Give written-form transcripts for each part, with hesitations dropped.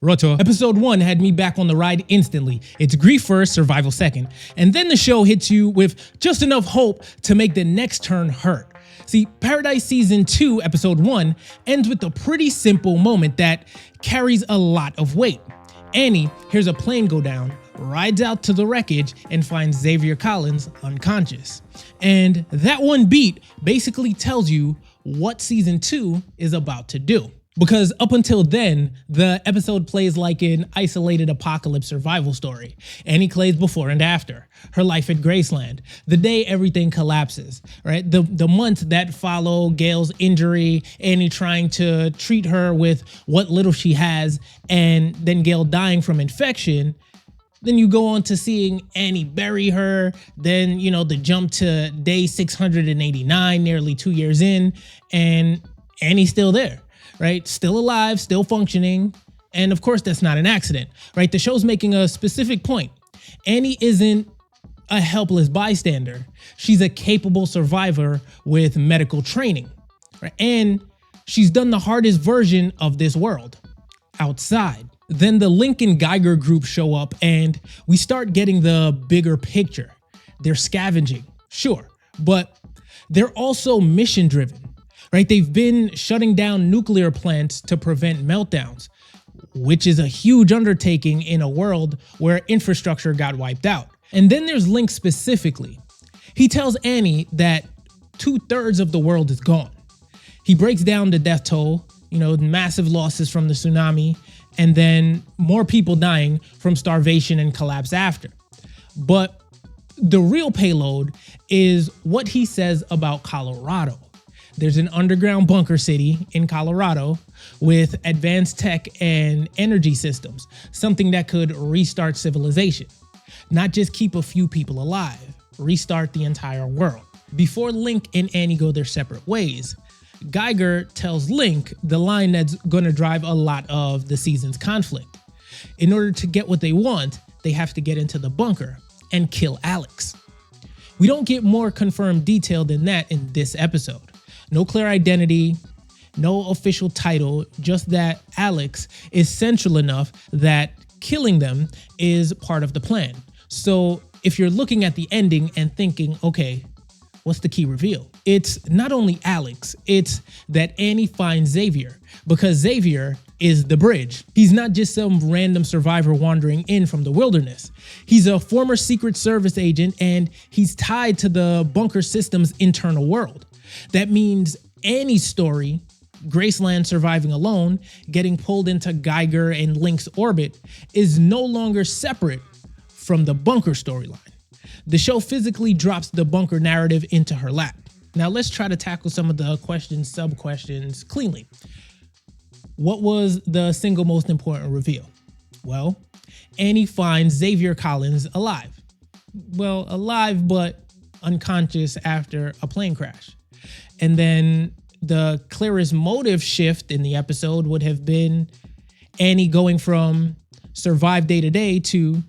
Rawteur. Episode 1 had me back on the ride instantly. It's grief first, survival second. And then the show hits you with just enough hope to make the next turn hurt. See, Paradise Season 2, Episode 1 ends with a pretty simple moment that carries a lot of weight. Annie hears a plane go down, rides out to the wreckage, and finds Xavier Collins unconscious. And that one beat basically tells you what Season 2 is about to do. Because up until then, the episode plays like an isolated apocalypse survival story. Annie Clay's before and after, her life at Graceland, the day everything collapses, right? The months that follow Gail's injury, Annie trying to treat her with what little she has, and then Gail dying from infection. Then you go on to seeing Annie bury her. Then, the jump to day 689, nearly 2 years in, and Annie's still there. Right? Still alive, still functioning. And of course, that's not an accident, right? The show's making a specific point. Annie isn't a helpless bystander. She's a capable survivor with medical training, right? And she's done the hardest version of this world, outside. Then the Link and Geiger group show up and we start getting the bigger picture. They're scavenging, sure, but they're also mission driven. Right, they've been shutting down nuclear plants to prevent meltdowns, which is a huge undertaking in a world where infrastructure got wiped out. And then there's Link specifically. He tells Annie that 2/3 of the world is gone. He breaks down the death toll, massive losses from the tsunami, and then more people dying from starvation and collapse after. But the real payload is what he says about Colorado. There's an underground bunker city in Colorado with advanced tech and energy systems, something that could restart civilization. Not just keep a few people alive, restart the entire world. Before Link and Annie go their separate ways, Geiger tells Link the line that's going to drive a lot of the season's conflict. In order to get what they want, they have to get into the bunker and kill Alex. We don't get more confirmed detail than that in this episode. No clear identity, no official title, just that Alex is central enough that killing them is part of the plan. So if you're looking at the ending and thinking, okay, what's the key reveal? It's not only Alex, it's that Annie finds Xavier, because Xavier is the bridge. He's not just some random survivor wandering in from the wilderness. He's a former Secret Service agent and he's tied to the bunker system's internal world. That means Annie's story, Graceland surviving alone, getting pulled into Geiger and Link's orbit, is no longer separate from the bunker storyline. The show physically drops the bunker narrative into her lap. Now let's try to tackle some of the questions, sub-questions cleanly. What was the single most important reveal? Well, Annie finds Xavier Collins alive. Well, alive but unconscious after a plane crash. And then the clearest motive shift in the episode would have been Annie going from survive day to day to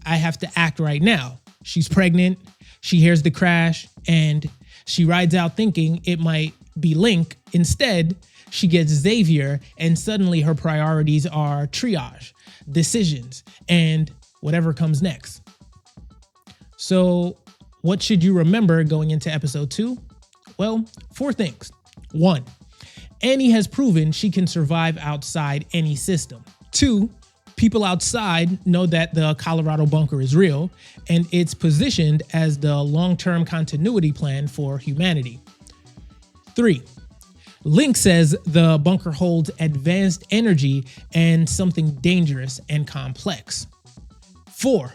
I have to act right now. She's pregnant, she hears the crash, and she rides out thinking it might be Link. Instead, she gets Xavier, and suddenly her priorities are triage, decisions, and whatever comes next. So what should you remember going into episode 2? Well, 4 things. 1, Annie has proven she can survive outside any system. 2, people outside know that the Colorado bunker is real and it's positioned as the long-term continuity plan for humanity. 3, Link says the bunker holds advanced energy and something dangerous and complex. 4,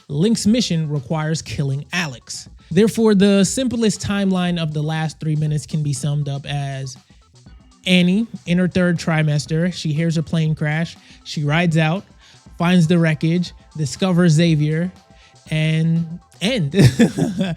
Link's mission requires killing Alex. Therefore, the simplest timeline of the last 3 minutes can be summed up as Annie, in her 3rd trimester, she hears a plane crash, she rides out, finds the wreckage, discovers Xavier, and end.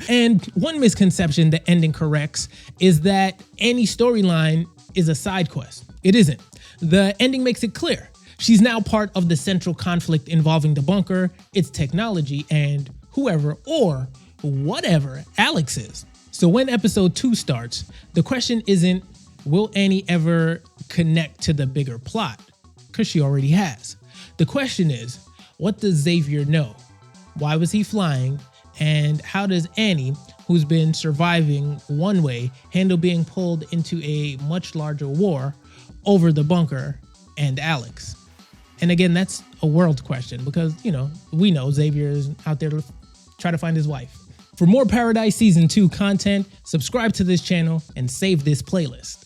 And one misconception the ending corrects is that Annie's storyline is a side quest. It isn't. The ending makes it clear. She's now part of the central conflict involving the bunker, its technology, and whoever or whatever Alex is. So when episode 2 starts, the question isn't, will Annie ever connect to the bigger plot? Because she already has. The question is, what does Xavier know? Why was he flying? And how does Annie, who's been surviving one way, handle being pulled into a much larger war over the bunker and Alex? And again, that's a world question because, we know Xavier is out there to try to find his wife. For more Paradise Season 2 content, subscribe to this channel and save this playlist.